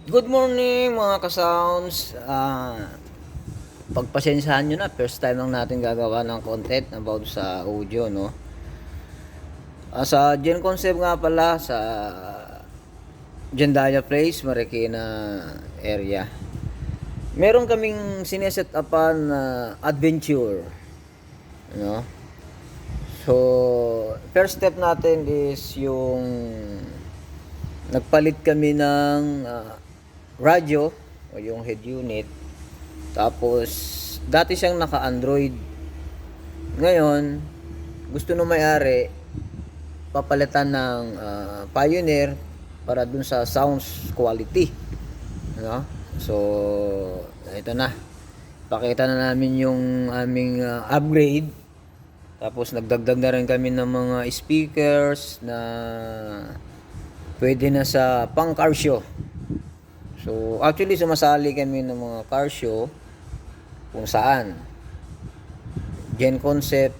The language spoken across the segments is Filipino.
Good morning mga ka-sounds. Pagpasensyahan nyo na, first time lang natin gagawa ng content about sa audio, no? Sa Gen Concept nga pala, sa Jendaya Place, Marikina area. Meron kaming sineset upan na adventure, no? So, first step natin is yung nagpalit kami ng radyo o yung head unit. Tapos dati siyang naka-Android. Ngayon, gusto ng may-ari papalitan ng Pioneer para dun sa sounds quality. No? So, ito na. Pakita na namin yung aming upgrade. Tapos nagdagdag na rin kami ng mga speakers na pwede na sa pang car show. So, actually sumasali kami ng mga car show kung saan Gen Concept,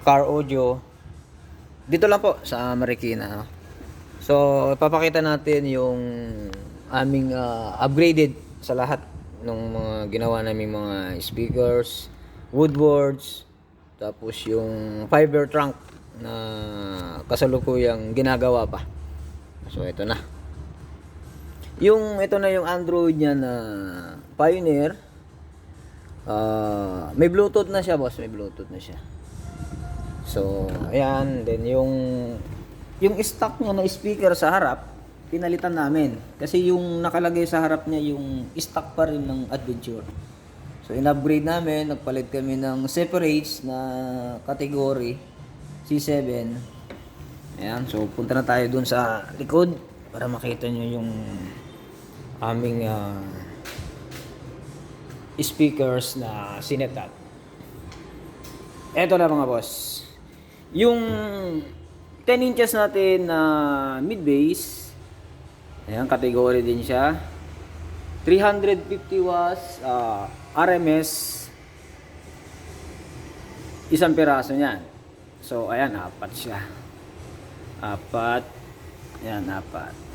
Car Audio, dito lang po sa Marikina. So, ipapakita natin yung aming upgraded sa lahat ng mga ginawa naming mga speakers, woodboards, tapos yung fiber trunk na kasalukuyang ginagawa pa. So, ito na. Ito na yung Android niya na Pioneer. May Bluetooth na siya, boss. May Bluetooth na siya. So, ayan. Then, yung stock niya na speaker sa harap, pinalitan namin. Kasi yung nakalagay sa harap niya, yung stock pa rin ng Adventure. So, in-upgrade namin. Nagpalit kami ng separates na category C7. Ayan. So, punta na tayo dun sa likod para makita nyo yung aming speakers na sinetat. Eto na mga boss. Yung 10 inches natin na mid-bass, ayan, category din siya. 350 watts RMS, isang piraso niyan. So, ayan, apat siya. Apat. Ayan, apat.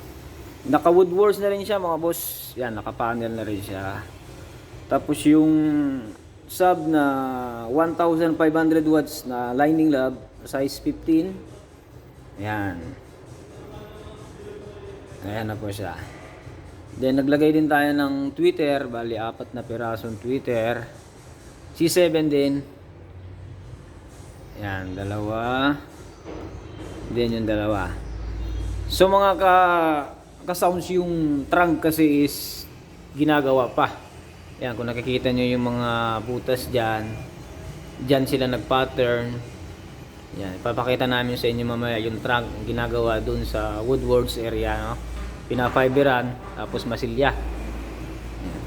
Naka woodworks na rin siya mga boss. Yan, naka panel na rin siya. Tapos yung sub na 1500 watts na lining lab, size 15. Ayan. Ayan na po siya. Then naglagay din tayo ng tweeter, bali apat na pirasong tweeter. C7 din. Ayan, dalawa. Then yung dalawa. So mga ka-sounds, yung trunk kasi is ginagawa pa. Yan, kung nakikita nyo yung mga butas dyan, dyan sila nag-pattern. Yan, ipapakita namin sa inyo mamaya yung trunk ginagawa dun sa woodworks area, no? Pinafiberan, tapos masilya. Yan.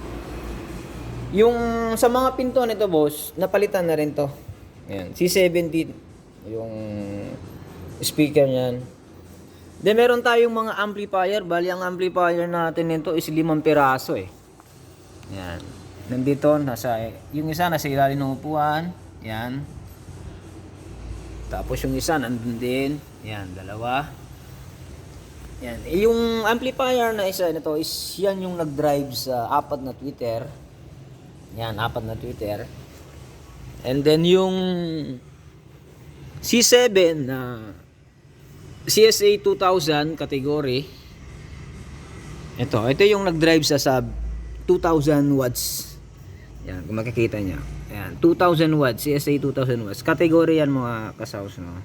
Yung sa mga pinto nito boss, napalitan na rin to. Yan, C70 yung speaker niyan. Then meron tayong mga amplifier. Bali ang amplifier natin nito is 5 piraso eh. Yan. Nandito yung isa nasa ilalim ng upuan. Yan. Tapos yung isa nandun din. Yan, dalawa. Yan. Yung amplifier na isa nito is yan yung nag-drive sa apat na tweeter. Yan, apat na tweeter. And then yung C7 na CSA 2000 category. Ito yung nag-drive sa sub 2000 watts. Yan, kung makikita niyo. Yan, 2000 watts, CSA 2000 watts. Category yan mga kasaus, no.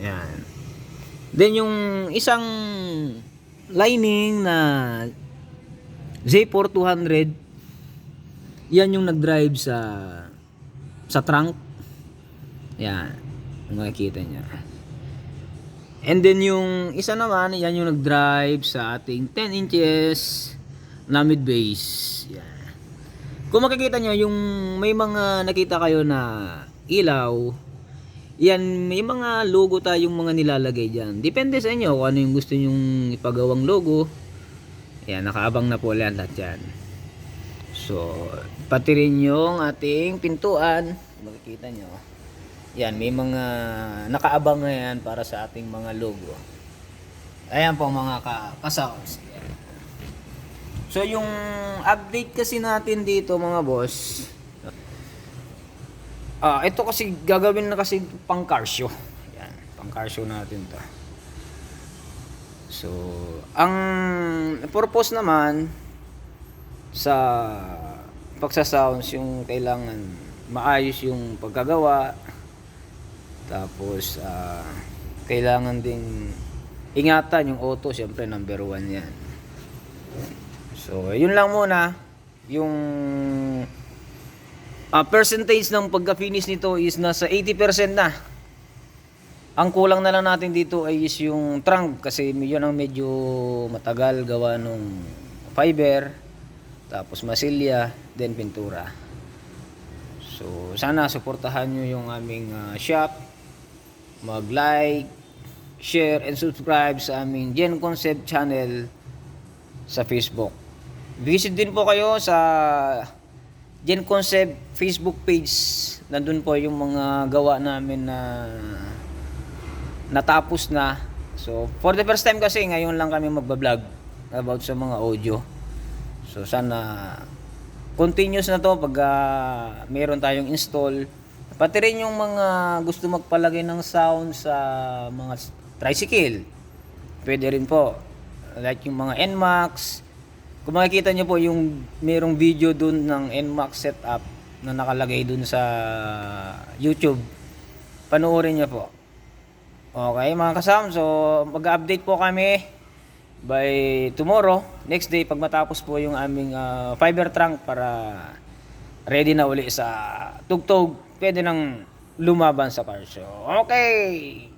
Yan. Then yung isang lining na Z4 200, yan yung nag-drive sa trunk. Yan, kung makikita niyo. And then yung isa naman, yan yung nag-drive sa ating 10 inches na mid-bass. Yan. Kung makikita nyo, yung may mga nakita kayo na ilaw, yan, may mga logo tayong mga nilalagay dyan. Depende sa inyo kung ano yung gusto nyong ipagawang logo. Yan, nakaabang na po lahat yan. So, pati rin yung ating pintuan. Makikita nyo. Yan, may mga nakaabang na yan para sa ating mga logo. Ayan po mga ka-sounds. So yung update kasi natin dito mga boss, ito kasi gagawin na kasi pang car show. Yan, pang car show natin to. So, ang purpose naman sa pagsasounds yung kailangan maayos yung pagkagawa. Tapos kailangan ding ingatan yung auto, syempre number 1 yan. So, yun lang muna. Yung percentage ng pagka-finish nito is nasa 80% na. Ang kulang na lang natin dito ay is yung trunk kasi yun ang medyo matagal gawa nung fiber, tapos masilya, then pintura. So, sana suportahan nyo yung aming shop. Mag-like, share, and subscribe sa aming Gen Concept channel sa Facebook. Visit din po kayo sa Gen Concept Facebook page. Nandun po yung mga gawa namin na natapos na. So, for the first time kasi ngayon lang kami magba-vlog about sa mga audio. So, sana continuous na to pag meron tayong install. Pati rin yung mga gusto magpalagay ng sound sa mga tricycle. Pwede rin po. Like yung mga NMAX. Kung makikita nyo po yung merong video dun ng NMAX setup na nakalagay dun sa YouTube. Panoorin nyo po. Okay mga kasam, so mag-update po kami by tomorrow, next day pag matapos po yung aming fiber trunk para ready na uli sa tugtog, pwede nang lumaban sa car show. Okay!